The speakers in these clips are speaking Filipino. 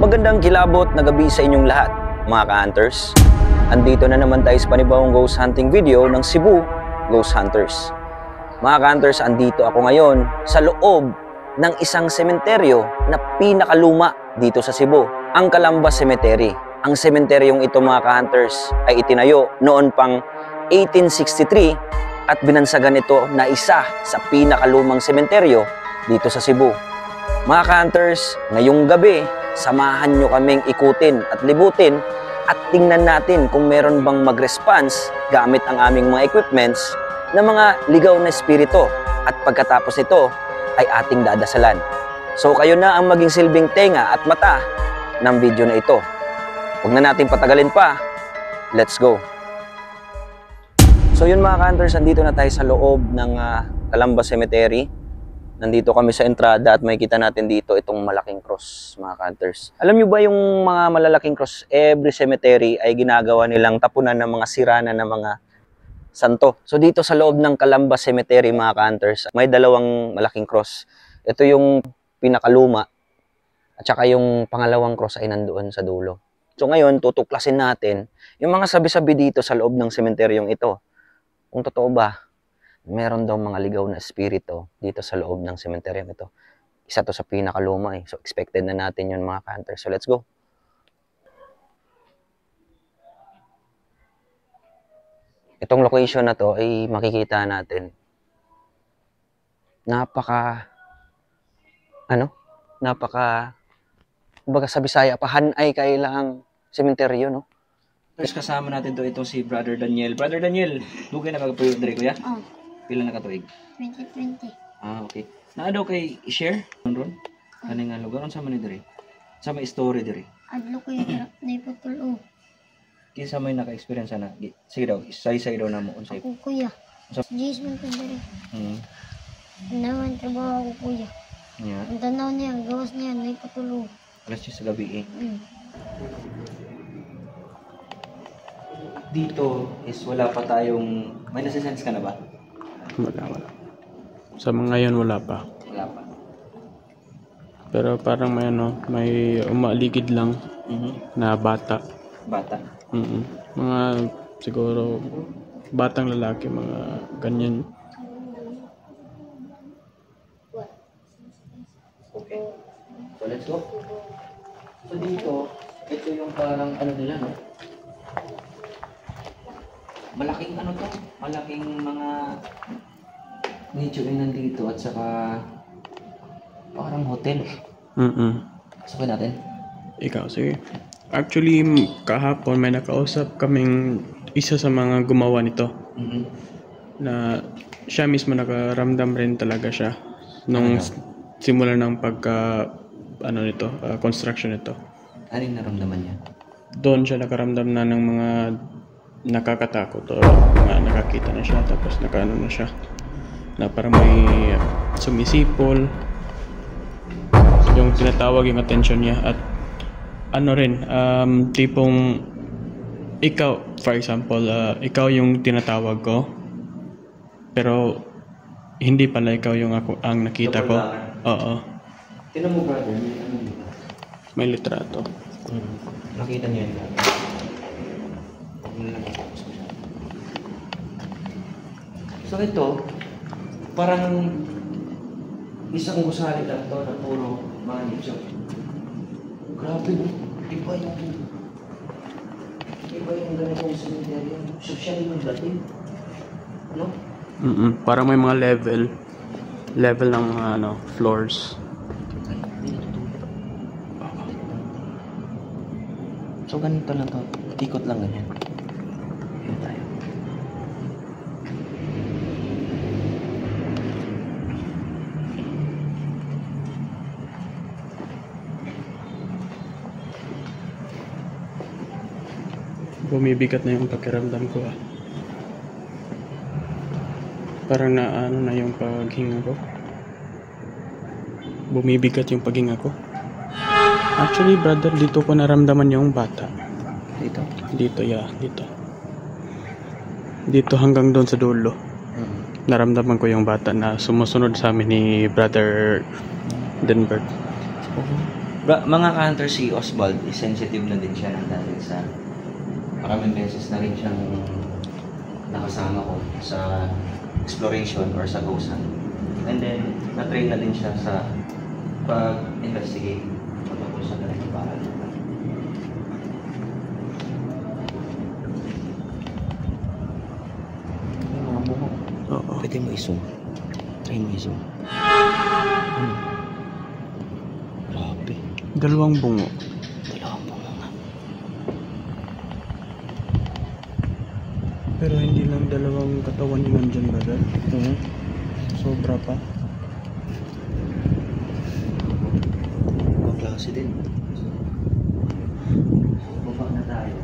Magandang kilabot na gabi sa inyong lahat, mga ka-hunters. Andito na naman tayo sa panibawang ghost hunting video ng Cebu Ghost Hunters. Mga ka-hunters, andito ako ngayon sa loob ng isang sementeryo na pinakaluma dito sa Cebu, ang Calamba Cemetery. Ang sementeryong ito, mga ka-hunters, ay itinayo noon pang 1863 at binansagan ito na isa sa pinakalumang sementeryo dito sa Cebu. Mga ka-hunters, ngayong gabi, samahan nyo kaming ikutin at libutin at tingnan natin kung meron bang mag-response gamit ang aming mga equipments na mga ligaw na espiritu, at pagkatapos nito ay ating dadasalan. So kayo na ang maging silbing tenga at mata ng video na ito. Huwag na natin patagalin pa. Let's go! So yun, mga ka-hunters, nandito na tayo sa loob ng Calamba Cemetery. Nandito kami sa entrada at makikita natin dito itong malaking cross, mga ka-hunters. Alam nyo ba yung mga malalaking cross, every cemetery ay ginagawa nilang tapunan ng mga sirana ng mga santo. So dito sa loob ng Calamba Cemetery, mga ka-hunters, may dalawang malaking cross. Ito yung pinakaluma at saka yung pangalawang cross ay nandoon sa dulo. So ngayon, tutuklasin natin yung mga sabi-sabi dito sa loob ng sementeryong ito. Kung totoo ba, meron daw mga ligaw na espiritu dito sa loob ng sementeryong ito. Isa to sa pinakaluma eh. So expected na natin yun, mga ka-hunters. So let's go. Itong location na to ay makikita natin. Kumbaga sa Bisaya, pahanay kailang sementeryo, no? First kasama natin to itong si Brother Daniel. Brother Daniel, dugay na kagapuyod diri, kuya? Oh. Pila na katuig? 2020. Ah, okay. Naa daw kay i-share ron? Kani nga lugar unsa man ni diri? Sa may story diri. Adlo ko yung naiputulo. Kinsa may naka-experience na? Sige daw, say daw namo unsay. Ako kuya. Jason ko diri. Naman trabaho ko kuya. Yeah. Ang tanaw niya, ang gawas niya, naiputulo. Alas 10 sa gabi eh. Dito is wala pa tayong... May nasisense ka na ba? Wala. Sa mga ngayon wala pa. Wala pa. Pero parang may umaligid lang na bata. Bata? Mga siguro batang lalaki, mga ganyan. Okay. So let's go. So dito, ito yung parang ano nila, no? Malaking ano to? Malaking mga nicho yung nandito at saka parang hotel. Sabi natin. Ikaw, sige. Actually, kahapon may nakausap kaming isa sa mga gumawa nito. Na siya mismo nakaramdam rin talaga siya nung simula ng construction nito. Ano yung naramdaman niya? Doon siya nakaramdam na ng mga nakakatakot o mga nakakita na siya, tapos nakaano na siya na parang may sumisipol, yung tinatawag yung attention niya. At ano rin, tipong ikaw, for example, ikaw yung tinatawag ko pero hindi pala ikaw yung ang nakita ko. Oo. Tinan mo, brother, may litrato. Nakita niya yun. So ito, parang isang gusali lang ito na puro mga nicho. Grabe, iba yung ganitong cemetery. Social yung dating. Ano? Parang may mga level ng mga floors. So ganito lang to, ikot lang ganyan. Yun tayo. Bumibigat na yung pakiramdam ko Parang na yung paghinga ko. Bumibigat yung paghinga ko. Actually, brother, dito ko naramdaman yung bata. Dito? Dito. Dito hanggang doon sa dulo. Naramdaman ko yung bata na sumusunod sa amin ni Brother Denberg. Mga ka-hunter, si Oswald is sensitive na din siya dahil sa maraming beses na rin siyang nakasama ko sa exploration or sa ghost hunt. And then, na-train na din siya sa pag-investigate patungkol sa ganitong paranormal. May mga bungo. Oo. Pwede mo i-zoom. Try mo i-zoom. Grabe. Dalawang bungo. Dalawang bungo nga. Pero hindi lang dalawang katawan yung nandyan, brother. Sobra pa. Mga klase din. Baba na tayo.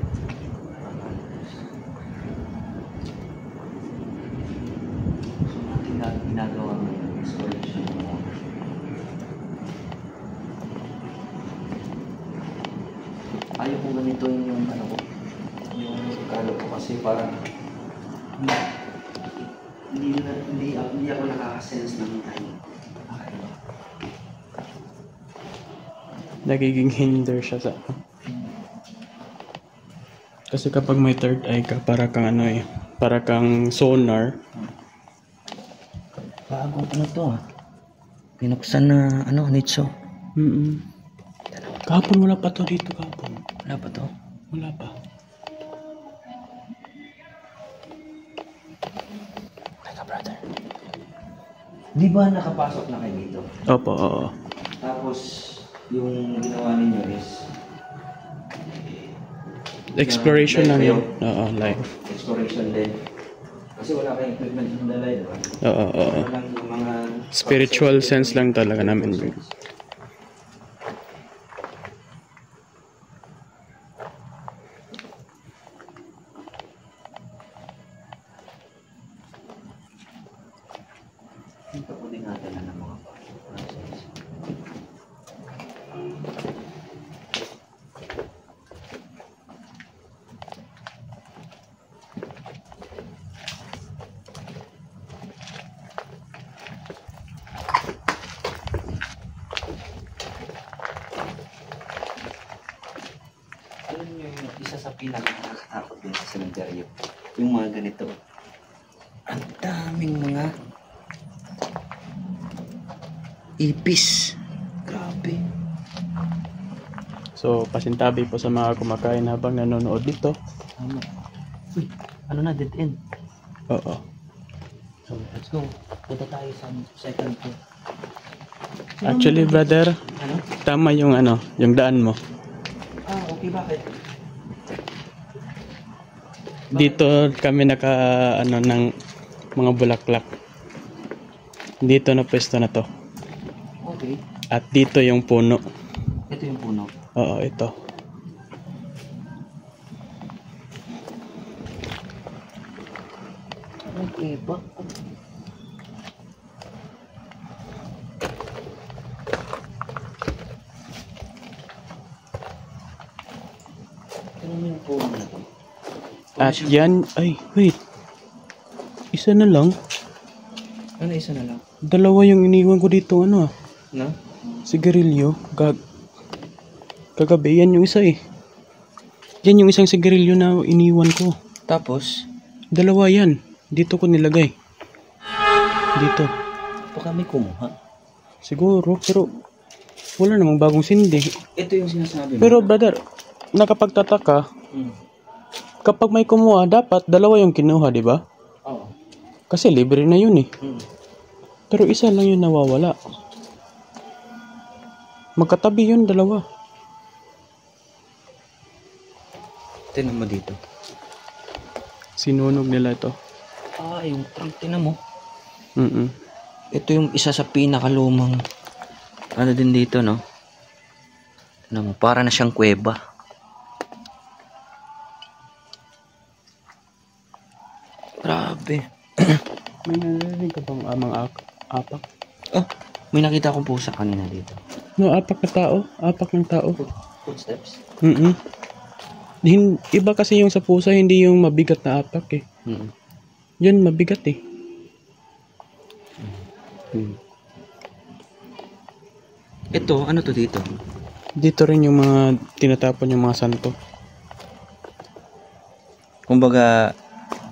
So, natin ginagawa ng exploration mo. Ayaw ko ganito yung ano ko. Yung kalo ko kasi parang hindi ako nakaka-sense ng time. Nagiging hinder siya sa... Kasi kapag may third eye ka, para kang ano eh, para kang sonar. Bagong ano to ah. Pinuksan na ano, nitso. Kahapon wala pa to dito kahapon. Wala pa to? Wala pa. Teka brother. Di ba nakapasok na kayo dito? Opo, oo. Tapos, yung ginawa ninyo is Exploration lang live yun. kayo? Oo, live. Exploration din. Kasi wala kayong equipment yung dala, di ba? Oo, oo. Walang yung mga Spiritual sense lang talaga namin yun. Ito po din natin na ng mga process. Alam niyo yung isa sa pinaka-nakakatakot din sa sementeryo, yung mga ganito. Ang daming mga ipis. Grabe. So, pasintabi po sa mga kumakain habang nanonood dito. Tama. Uy, ano na, dead end. Oo. So, let's go. Punta tayo sa second floor. Actually, brother, Ano? tama yung ano, yung daan mo. Ah, okay, bakit? Dito kami naka ano ng mga bulaklak. Dito na pwesto na to. Okay. At dito yung puno. Ito yung puno. Oo, ito. Okay ba? Ano yung puno na to? At yan, ay, wait. Isa na lang. Ano isa na lang? Dalawa yung iniwan ko dito, ano ah. No? Sigarilyo. Kagabi, yan yung isa eh. Yan yung isang sigarilyo na iniwan ko. Tapos, Dalawa yan. Dito ko nilagay. Dito. baka may kumuha. Siguro, pero wala namang bagong sindi. Ito yung sinasabi mo. Pero brother, nakapagtataka, Hmm. kapag may kumuha, dapat dalawa yung kinuha, di ba? Oo. Kasi libre na yun eh. Hmm. Pero isa lang yung nawawala. Magkatabi yun, dalawa. Tinan mo dito. Sinunog nila ito. Ah, yung trunk, tinan mo. Ito yung isa sa pinakalumang ano din dito, no? Tinan mo, para na siyang kuweba. Grabe. May narinig ka bang amang apak? Oh, may nakita akong pusa kanina dito. No, apak na tao. Apak ng tao. Footsteps? Iba kasi yung sa pusa, hindi yung mabigat na apak eh. Yun, mabigat eh. Ito, ano to dito? Dito rin yung mga tinatapon yung mga santo. Kumbaga,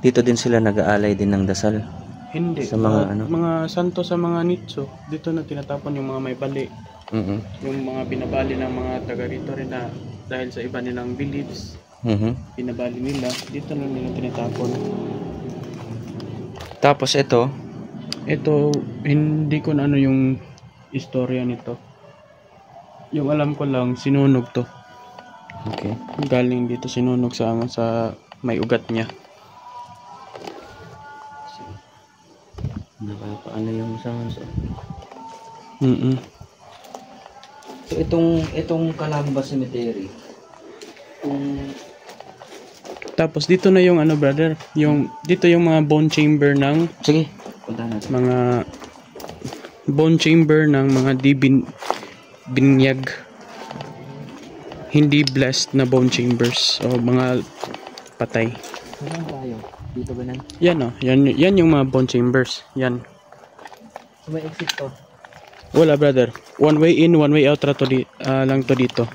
dito din sila nag-aalay din ng dasal. Hindi. Sa mga ano? Mga santo sa mga nitso. Dito na tinatapon yung mga may bali. Mhm. Yung mga binabali ng mga taga rito rin na dahil sa iba nilang beliefs, binabali nila. Dito na nila tinatapon. Tapos ito, Ito, hindi ko na ano yung istorya nito. Yung alam ko lang, sinunog to. okay. Galing dito sinunog sa may ugat niya. Paano yung sounds? Mm. So itong Calamba Cemetery. Tapos dito na yung ano brother, yung dito yung mga bone chamber ng Sige, punta natin. mga bone chamber ng mga binyag. Hindi blessed na bone chambers o mga patay. Saan tayo? Dito ba nan? Yan oh, yan yung mga bone chambers. Yan. So may exit to. Wala brother. One way in, one way out lang to dito.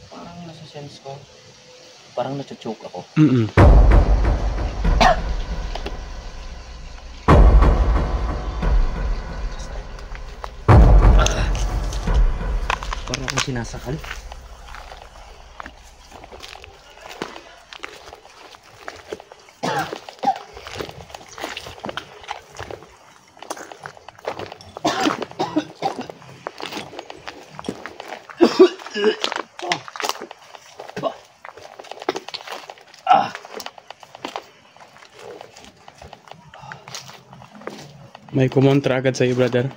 Parang nasa sense ko. Parang nacho-choke ako. Mm. Parang akong sinasakal. May kumontra agad sa iyo brother.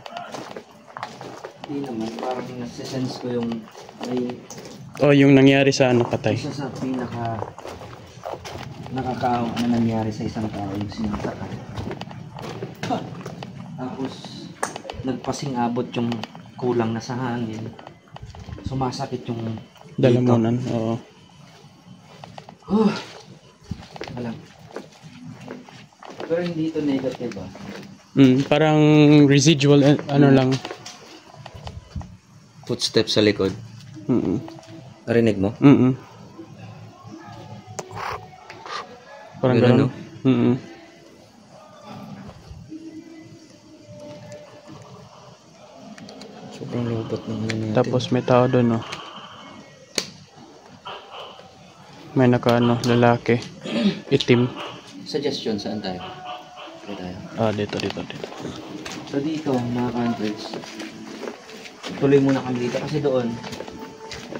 Hindi naman, parang nasa-sense ko yung may O yung nangyari sa ano patay. isa sa nakakaawa na nangyari sa isang tao yung sinasakal. Tapos nagpasing-abot yung kulang na sa hangin. Sumasakit yung Dalamunan. Oo. Alam. Pero hindi ito negative ah. Parang residual ano lang. Footsteps sa likod. Mm. Narinig mo? Mm. Parang Ganun, gano'n. Mm. Sobrang lupot ng ano natin. Tapos may tao doon, no. May nakaano, lalaki. Itim. Suggestion, saan tayo? Saan tayo? Dito. So dito, mga countries, tuloy muna kami dito kasi doon,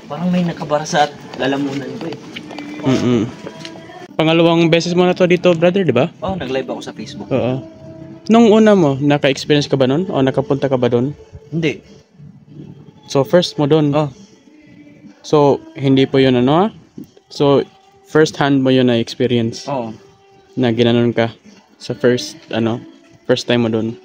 parang may nakabara sa lalamunan ko eh. Pangalawang beses mo na to dito, brother, di ba? Oh, nag-live ako sa Facebook. Oo. Nung una mo, naka-experience ka ba nun? O nakapunta ka ba doon? Hindi. So, first mo doon. Oh, So, hindi po yun ano, So, first hand mo yun na experience oo. na ginanon ka sa first time mo doon.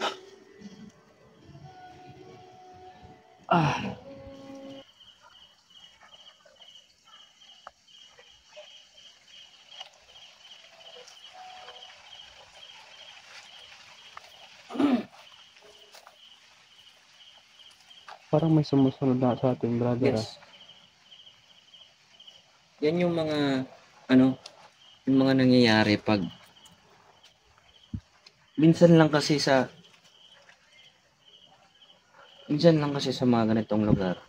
Parang may sumusunod na sa ating brother. Yes. Yan yung mga, yung mga nangyayari pag, minsan lang kasi sa mga ganitong lugar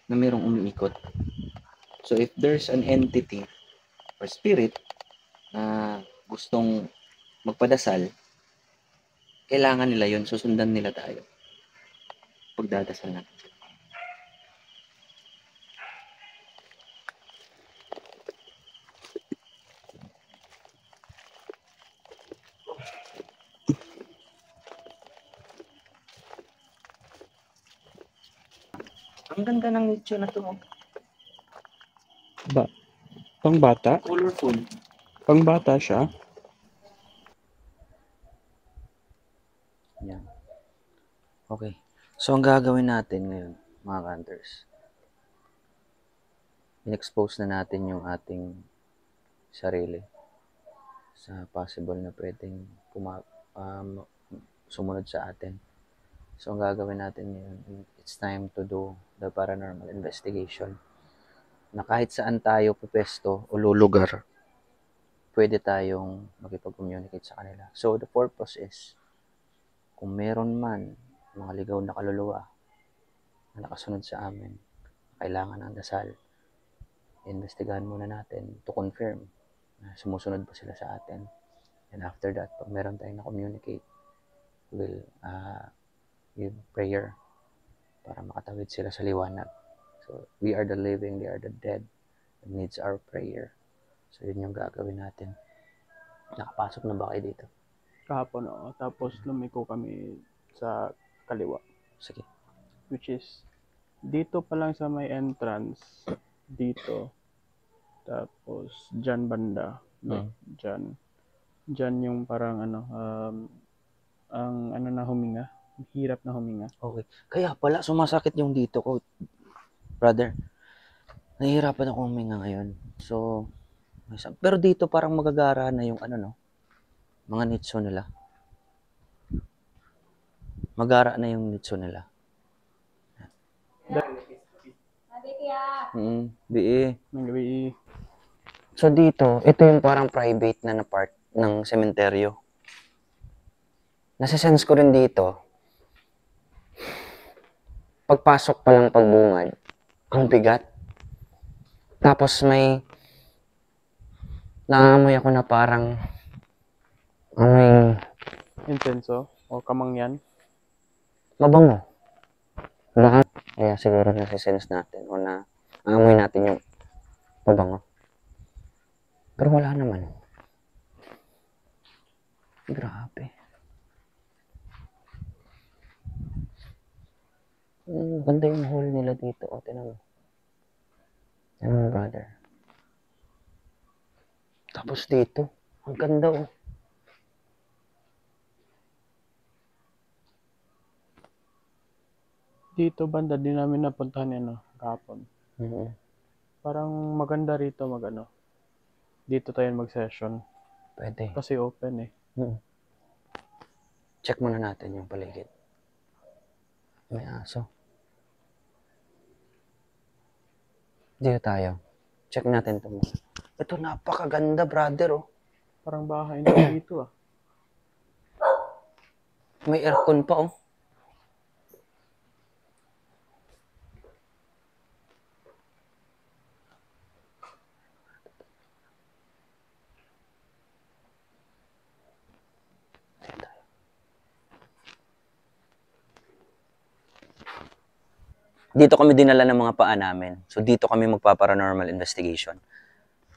na mayroong umiikot. So if there's an entity or spirit na gustong magpadasal, kailangan nila yon, susundan nila tayo pagdadasal natin. Ang ganda ng nicho na to. Pang bata? Colorful. Pang bata siya? Yan. Okay. So, ang gagawin natin ngayon, mga hunters, in-expose na natin yung ating sarili. sa possible na pwedeng sumunod sa atin. So, ang gagawin natin ngayon, it's time to do the paranormal investigation. Na kahit saan tayo pupesto o lulugar, pwede tayong makipag-communicate sa kanila. So, the purpose is, kung meron man mga ligaw na kaluluwa na nakasunod sa amin, kailangan ng dasal. Investigahan muna natin to confirm na sumusunod ba sila sa atin. And after that, pag meron tayong na-communicate, we'll give prayer para makatawid sila sa liwanag. So, we are the living, they are the dead. It needs our prayer. So, yun yung gagawin natin. Nakapasok na ba kayo dito? Kahapon, oo. Tapos lumiko kami sa kaliwa. Sige. Which is, dito pa lang sa may entrance, dito. Tapos, dyan banda. Like, dyan. Dyan yung parang ang na huminga. Hirap na huminga. Okay. Kaya pala, sumasakit yung dito ko. Brother, nahihirapan ako huminga ngayon. So, pero dito parang magagara na yung mga nitso nila. Magara na yung nitso nila. BE. Ng gabi, So dito, ito yung parang private na part ng sementeryo. Nasa-sense ko rin dito, pagpasok pa lang pagbungad, ang bigat. Tapos may nangamoy ako na parang amoy intenso o kamangyan. mabango. Baka, kaya siguro nasa-sense natin o na amoy natin yung mabango. Pero wala naman. Grabe. Ganda yung hole nila dito. O, tinan mo. Tinan mo, brother. Tapos dito, ang ganda oh. Dito banda din namin napuntahan kahapon. Mm-hmm. Parang maganda rito dito tayo mag-session. Pwede. Kasi open eh. Mm-hmm. Check muna natin yung paligid. May aso. Dito tayo. Check natin ito muna. Ito napakaganda, brother oh. Parang bahay na dito ah. May aircon pa oh. Dito kami dinala ng mga paa namin. So dito kami magpa-paranormal investigation.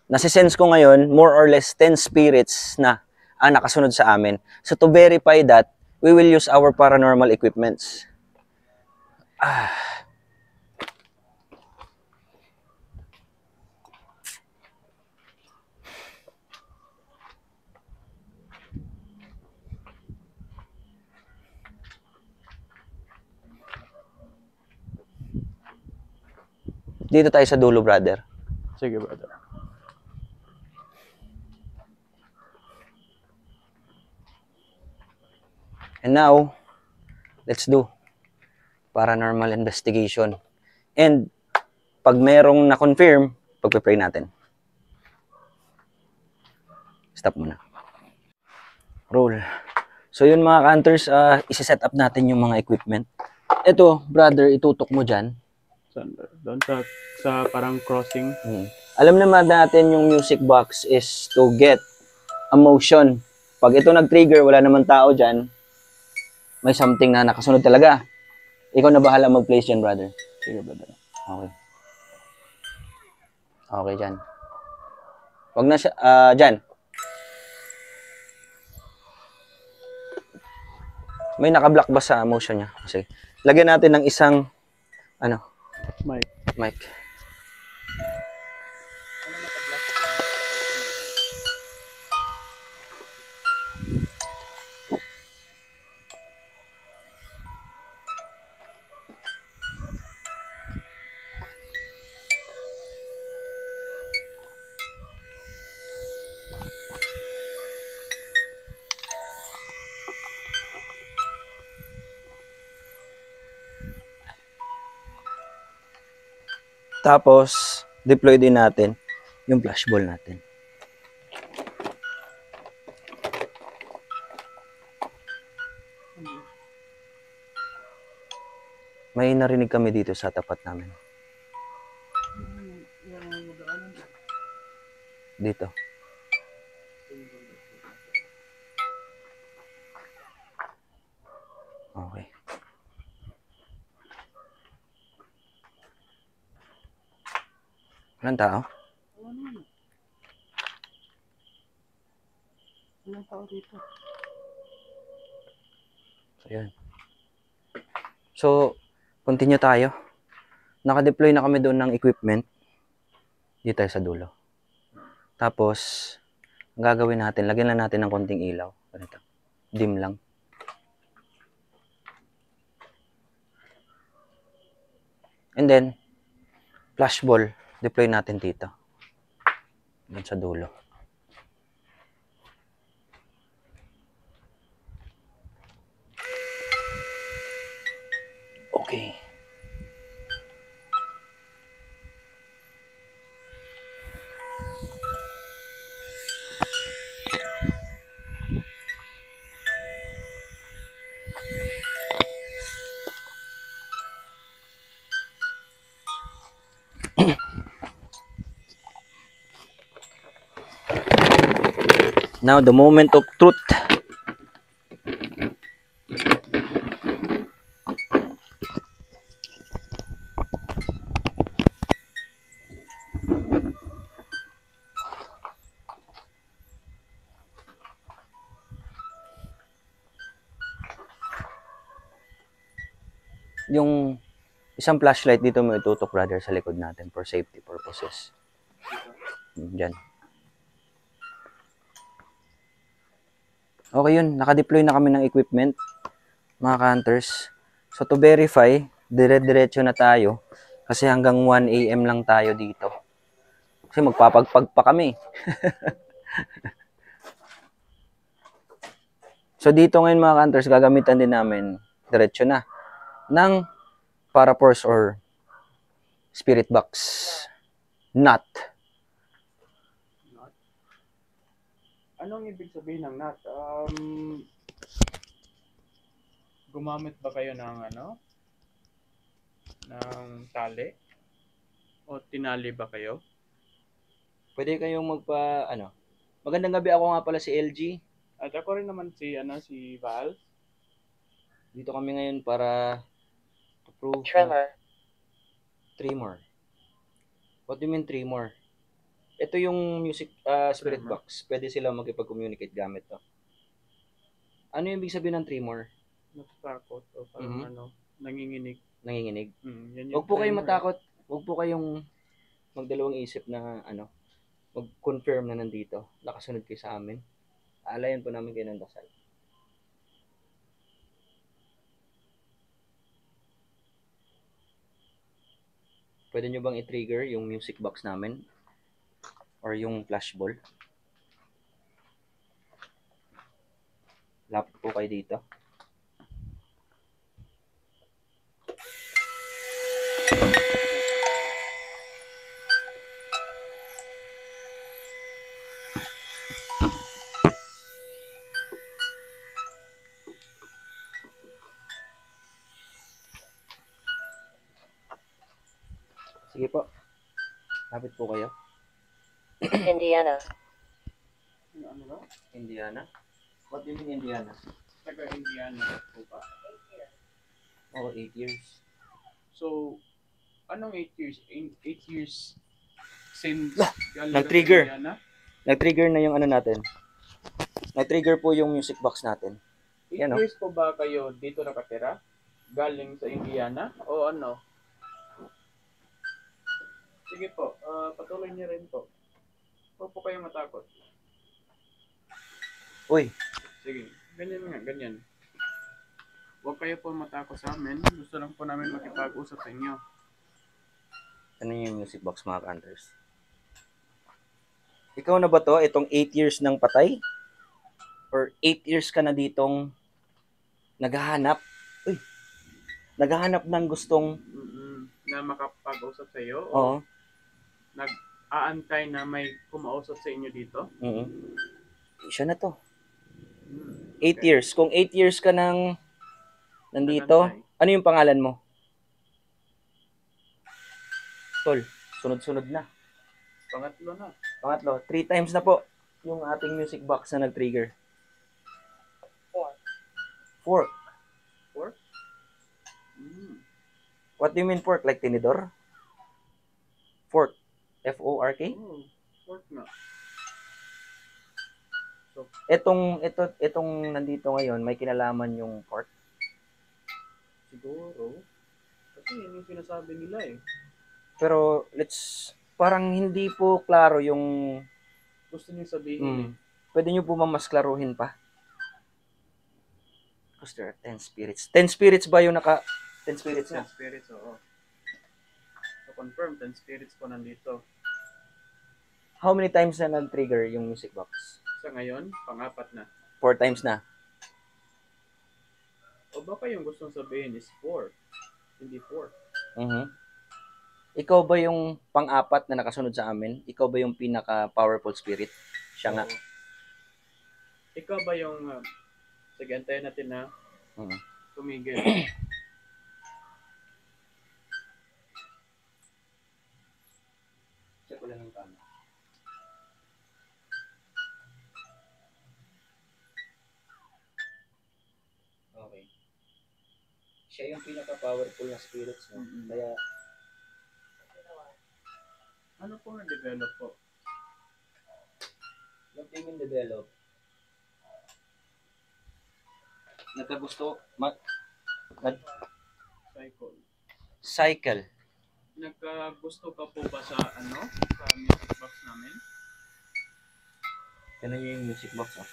Nasisense ko ngayon, more or less 10 spirits na ang nakasunod sa amin. So to verify that, we will use our paranormal equipments. Dito tayo sa dulo, brother. Sige, brother. And now, let's do paranormal investigation. And pag merong na-confirm, pagpe-pray natin. Stop muna. Roll. So yun mga ka-hunters, isi-set up natin yung mga equipment. Ito, brother, itutok mo dyan. Doon sa parang crossing. Alam naman natin yung music box is to get a motion. Pag ito nag-trigger, wala naman tao dyan, may something na nakasunod talaga. Ikaw na bahala mag-place dyan, brother. Sige, brother. Okay. Okay, dyan. Wag na siya, dyan. May naka-block ba sa motion niya? Sige. Lagyan natin ng isang, mic. Tapos, deploy din natin yung flashball natin. May narinig kami dito sa tapat namin. Dito. Okay. Walang tao? Walang tao dito. So, yun. So, continue tayo. Naka-deploy na kami doon ng equipment. Dito tayo sa dulo. Tapos, ang gagawin natin, lagyan lang natin ng konting ilaw. Ganito. Dim lang. And then, flashball, deploy natin dito. Doon sa dulo. Okay. Now, the moment of truth. Yung isang flashlight dito mo itutok, brother, sa likod natin for safety purposes. Diyan. Okay yun, nakadeploy na kami ng equipment, mga ka-hunters. So to verify, dire-diretso na tayo kasi hanggang 1 AM lang tayo dito. Kasi magpapagpag pa kami. So dito ngayon, mga ka-hunters, gagamitan din namin diretso na ng paraforce or spirit box nut. Anong ibig sabihin ng nut? Gumamit ba kayo ng ng tali? O tinali ba kayo? Pwede kayong magandang gabi, ako nga pala si LG. At ako rin naman si Val. Dito kami ngayon para to prove Tremor. What do you mean tremor? Ito yung music spirit Tremor. box. Pwede sila makipag-communicate gamit to. Ano yung ibig sabihin ng tremor? Natatakot o parang nanginginig. Nanginginig. Yan yung Huwag po kayong tremor, matakot. Huwag po kayong magdalawang isip na mag-confirm na nandito. Nakasunod kayo sa amin. Aalayan po namin kayo ng dasal. Pwede nyo bang i-trigger yung music box namin? Or yung flashball? Lapit po kayo dito. Sige po. Lapit po kayo. Indiana. Ano ba? Indiana? What do you mean Indiana? Taga-Indiana po ba? Oh, 8 years. So, anong 8 years? 8 years since nag-trigger. Indiana? Nag-trigger na yung natin. Nag-trigger po yung music box natin. 8 Yan, years po ba kayo dito nakatira? Galing sa Indiana? O ano? Sige po, patuloy niyo rin po. Huwag po kayo matakot. Uy, Sige, ganyan nga, ganyan. Huwag kayo po matakot sa amin. Gusto lang po namin makipag-usap sa inyo. ano yung music box, mga ka-hunters? Ikaw na ba to? Itong 8 years ng patay? Or 8 years ka na ditong naghahanap? Uy, naghahanap ng gustong na makapag-usap sa iyo Oo. o nag-aantay na may kumausap sa inyo dito? Siya na to. Hmm. 8 years. Kung 8 years ka nang nandito, Nagantay. ano yung pangalan mo? Tol, sunod-sunod na. Pangatlo na. Pangatlo, 3 times na po yung ating music box na nag-trigger. 4. Four? Hmm. What do you mean fork? Like tinidor? Fork. F-O-R-K? Oh, fourth na. So, Itong nandito ngayon, may kinalaman yung fork. siguro. Kasi yun yung sinasabi nila eh. Pero parang hindi po klaro yung Gusto niyo sabihin eh. pwede nyo po mas klaruhin pa? Because there are 10 spirits. 10 spirits ba yung 10 spirits na? 10 spirits, oo. So, confirm, 10 spirits po nandito. How many times na nag-trigger yung music box? Sa ngayon, pang-apat na. 4 times na. O baka yung gustong sabihin is 4, hindi 4. Ikaw ba yung pang-apat na nakasunod sa amin? Ikaw ba yung pinaka-powerful spirit? Siya nga. Oo. Ikaw ba yung, sige, antayin natin na tumigil. Check ko lang yung tama. Okay. Siya yung pinaka-powerful na spirits, no? Kaya, Ano po na-develop po? yung tingin develop, nagkagusto, Cycle. cycle. Nagkagusto ka po ba sa sa music box namin? Yan yung music box, oh.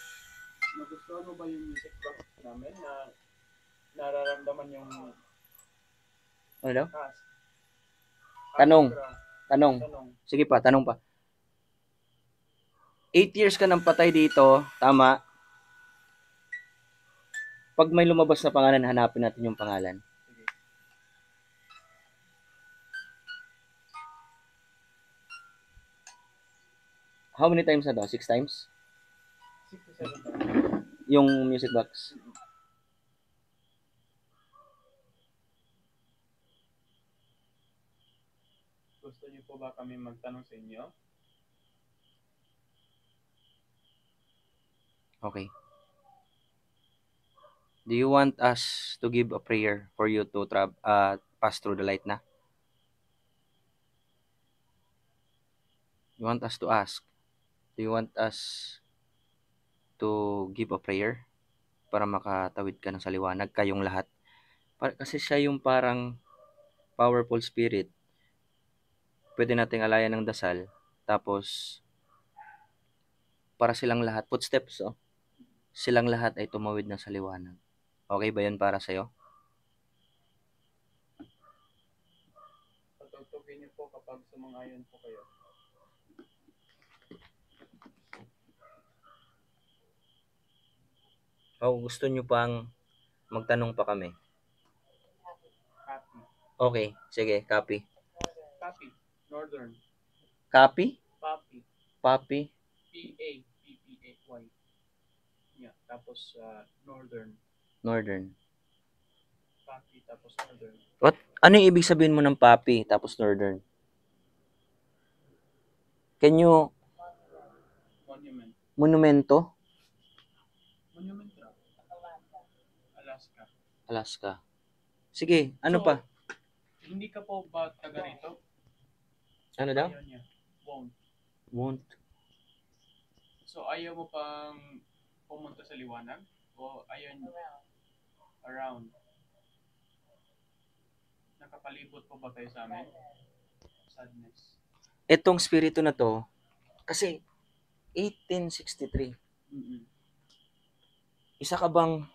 Nagustuhan mo ba yung music box namin na nararamdaman yung Ano daw? cast? Tanong. Tanong. Sige pa, tanong pa. 8 years ka nang patay dito, tama? Pag may lumabas na pangalan, hanapin natin yung pangalan. Sige. How many times na daw? 6 times? 6 to 7 times. Yung music box. Gusto niyo po ba kami magtanong sa inyo? Okay. Do you want us to give a prayer for you to pass through the light na? You want us to ask? Do you want us to give a prayer para makatawid ka ng sa liwanag, kayong lahat? Kasi siya yung parang powerful spirit. Pwede nating alayan ng dasal. Tapos, para silang lahat, footsteps, oh. Silang lahat ay tumawid na sa liwanag. Okay ba yun para sa'yo? Patutugin niyo po kapag sumangayon po kayo. O gusto nyo pang magtanong pa kami? Copy. Okay, sige, copy. Copy. Northern. Copy? Papi. Papi? P-A-P-P-A-Y. Yeah, tapos Northern. Northern. Papi, tapos Northern. What? Ano yung ibig sabihin mo ng papi tapos northern? Can you... Monument. Monumento? Monument ra. Alaska. Alaska. Sige, ano So, pa? Hindi ka po ba taga rito? Ano daw? Ayaw niya. Won't. Won't. So, ayaw mo pang pumunta sa liwanag? O ayaw niyo? Around. Nakapalibot po ba kayo sa amin? Sadness. Etong spirito na to, kasi 1863, isa ka bang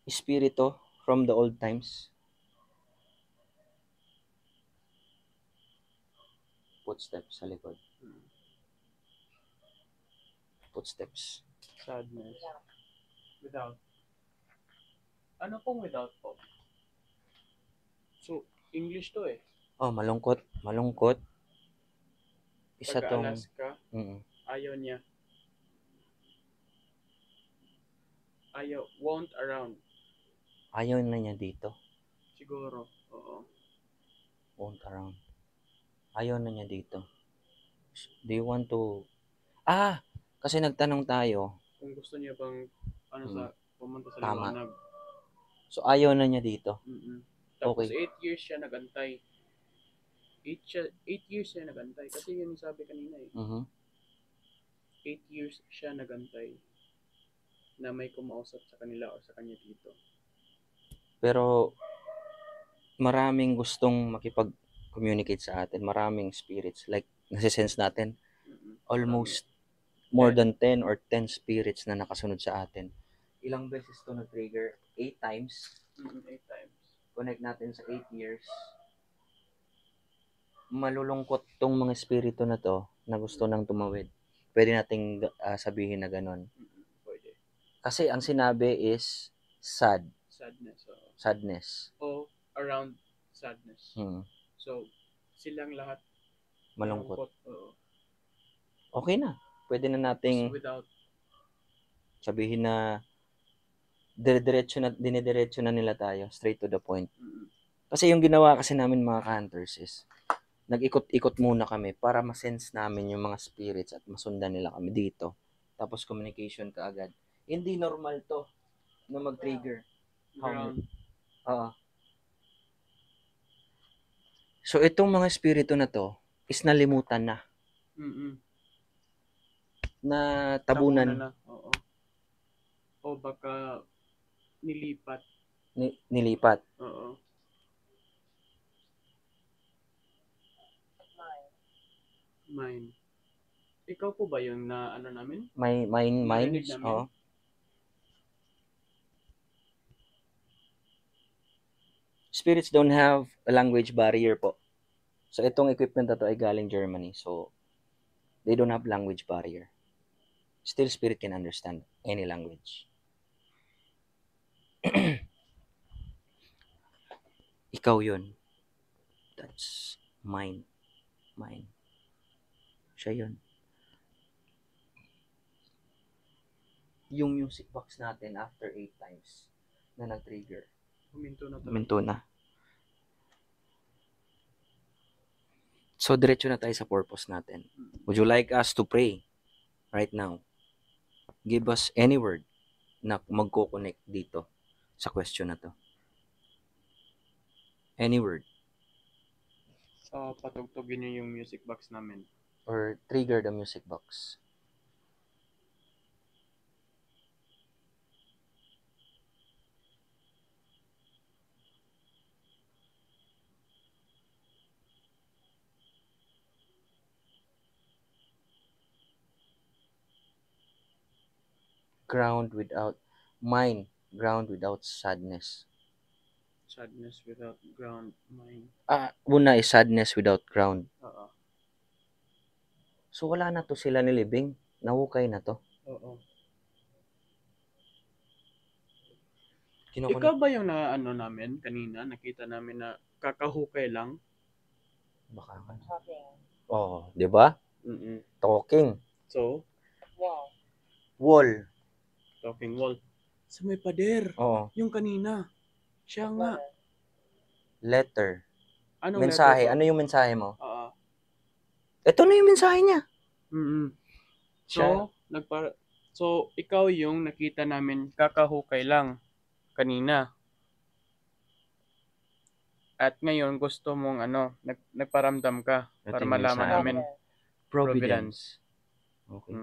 espiritu from the old times? Footsteps sa likod. Footsteps. Sadness. Without. Ano pong without po? So, English to eh. Oh, malungkot. Malungkot. Isa tong... Taga-Alaska, Mm. ayaw niya. Ayaw, won't around. Ayaw na niya dito. Siguro, oo. Won't around. Ayaw na niya dito. Do you want to... kasi nagtanong tayo. Kung gusto niya bang, pumunta sa Tama. liwanag. So, ayaw na niya dito. Tapos, Okay. 8 years siya nagantay. 8 years siya nagantay. Kasi yun yung sabi kanina eh. Mhm. 8 years siya nagantay na may kumausap sa kanila o sa kanya dito. Pero, maraming gustong makipag-communicate sa atin. Maraming spirits. Like, nasisense natin, almost more than 10 or 10 spirits na nakasunod sa atin. Ilang beses to na-trigger? 8 times. 8 times. Connect natin sa 8 years. Malulungkot tong mga espiritu na to na gusto nang tumawid. Pwede nating sabihin na ganon. Pwede. Kasi ang sinabi is sad. Sadness. Oo. Sadness. O around sadness. Hmm. So, silang lahat Malungkot. Oo. Okay na. Pwede na nating Without sabihin na dinidiretso na nila tayo. Straight to the point. Kasi yung ginawa kasi namin mga hunters is nag-ikot-ikot muna kami para ma-sense namin yung mga spirits at masundan nila kami dito. Tapos communication ka agad. Hindi normal to na mag-trigger. ground. So itong mga espiritu na to is nalimutan na. Na tabunan. Na. Oo. O baka nilipat. Nilipat. Oo. Mine. Ikaw po ba yung na ano namin? Mines? Narinig namin? Oo. Spirits don't have a language barrier po. So itong equipment na to ay galing Germany. So they don't have language barrier. Still spirit can understand any language. Ikaw yun. That's mine. Siya yun. Yung music box natin after 8 times na nag-trigger. Huminto na. So, diretso na tayo sa purpose natin. Would you like us to pray right now? Give us any word na magko-connect dito sa question na to. Any word. Patugtugin niyo yung music box namin. Or trigger the music box. Ground without sadness. Sadness without ground, mind. Una is sadness without ground. Oo. So wala na to sila nilibing. Nahukay na to. Oo. Kinukunik. Ikaw ba yung ano namin kanina? Nakita namin na kakahukay lang? Baka ka. Oh, di ba? Talking. So? Wall. Talking wall. Sa may pader. Oo. Yung kanina. Siya nga. Letter. Anong mensahe. letter? Ano yung mensahe mo? Oo. Ito na yung mensahe niya. So, so, ikaw yung nakita namin kakahukay lang kanina. At ngayon gusto mong nagparamdam ka Ito para yung malaman mensahe. namin Providence. Okay.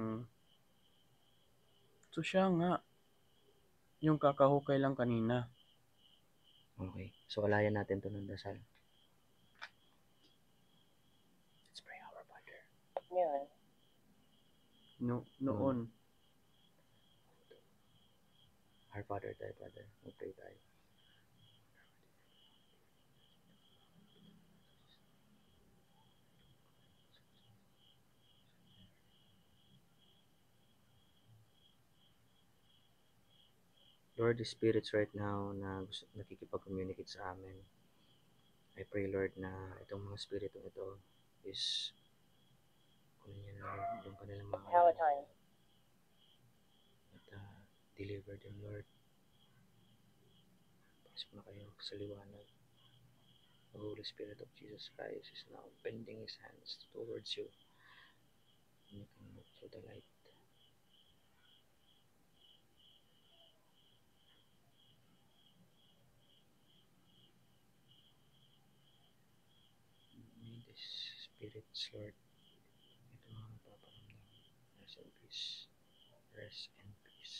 So siya nga yung kakahukay lang kanina. Okay. So alayan natin to ng dasal. Let's pray our Father. Noon. Our Father, thy Father. Okay tayo. Lord, the spirits right now na nakikipag-communicate sa amin, I pray, Lord, na itong mga spiritong ito is kunin niyo na, Lord, yung kanilang mga at deliver them, Lord. Pasok na kayo sa liwanag. The Holy Spirit of Jesus Christ is now bending His hands towards you. And you can look through the light. May these spirits, Lord, ito mga napaparamdam. Rest in peace. Rest in peace.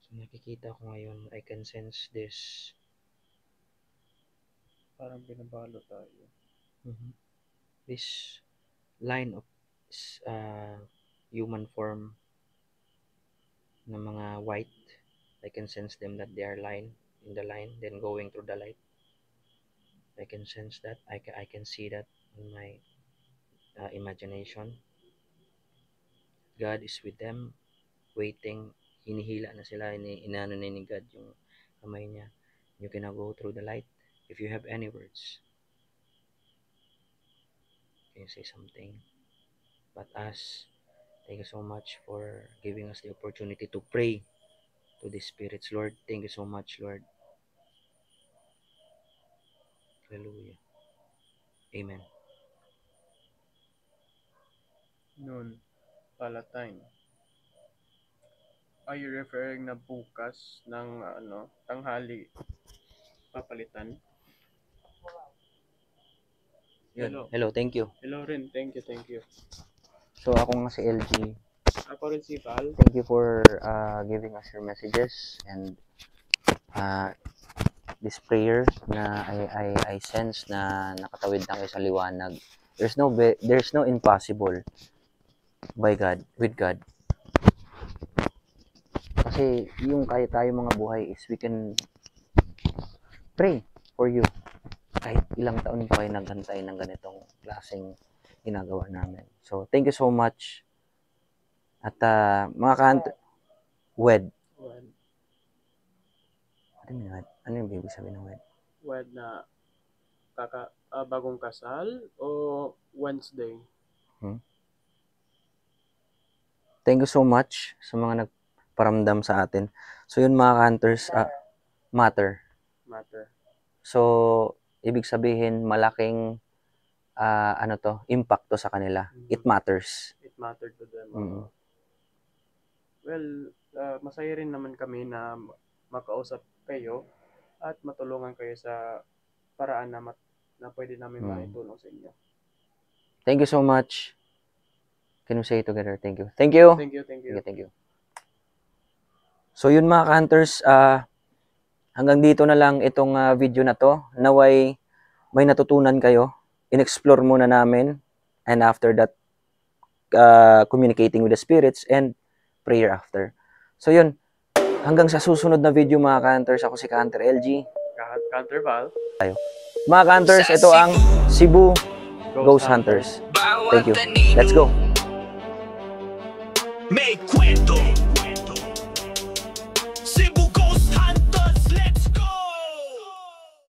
So nakikita ko ngayon, I can sense this. Parang binabalo tayo. This line of human form na mga white. I can sense them that they are in the line, then going through the light. I can sense that. I can see that in my imagination. God is with them, waiting. Hinihila na sila, inano na ni God yung kamay niya. You can now go through the light. If you have any words, can you say something? But us, thank you so much for giving us the opportunity to pray to the spirits, Lord. Thank you so much, Lord. Hallelujah. Amen. Noon, pala time. Are you referring na bukas ng tanghali papalitan? Yun. Hello, thank you. Hello rin, thank you. So ako nga si LG. Ako rin si Val. Thank you for giving us your messages and this prayer na I sense na nakatawid na kayo sa liwanag. There's no impossible by God, with God. Kasi yung kaya tayo mga buhay is we can pray for you. Kahit ilang taon pa kayo naghantay ng ganitong klaseng ginagawa namin. So, thank you so much. At mga wed. Ano yung ibig sabihin ng wed? Wed na bagong kasal o Wednesday? Thank you so much sa mga nagparamdam sa atin. So, yun mga hunters, matter. So, ibig sabihin, malaking impacto sa kanila. It matters. It mattered to them. Well, masaya rin naman kami na makausap kayo at matulungan kayo sa paraan na pwede namin maitulong sa inyo. Thank you so much. Can we say it together? Thank you. Thank you. Thank you. So yun mga hunters, hanggang dito na lang itong video na to. Naway may natutunan kayo. In-explore muna namin. And after that, communicating with the spirits and prayer after. So yun, hanggang sa susunod na video mga hunters, ako si Hunter LG. Hunter Val. Mga hunters, ito ang Cebu Ghost Hunters. Thank you. Let's go. Me cuento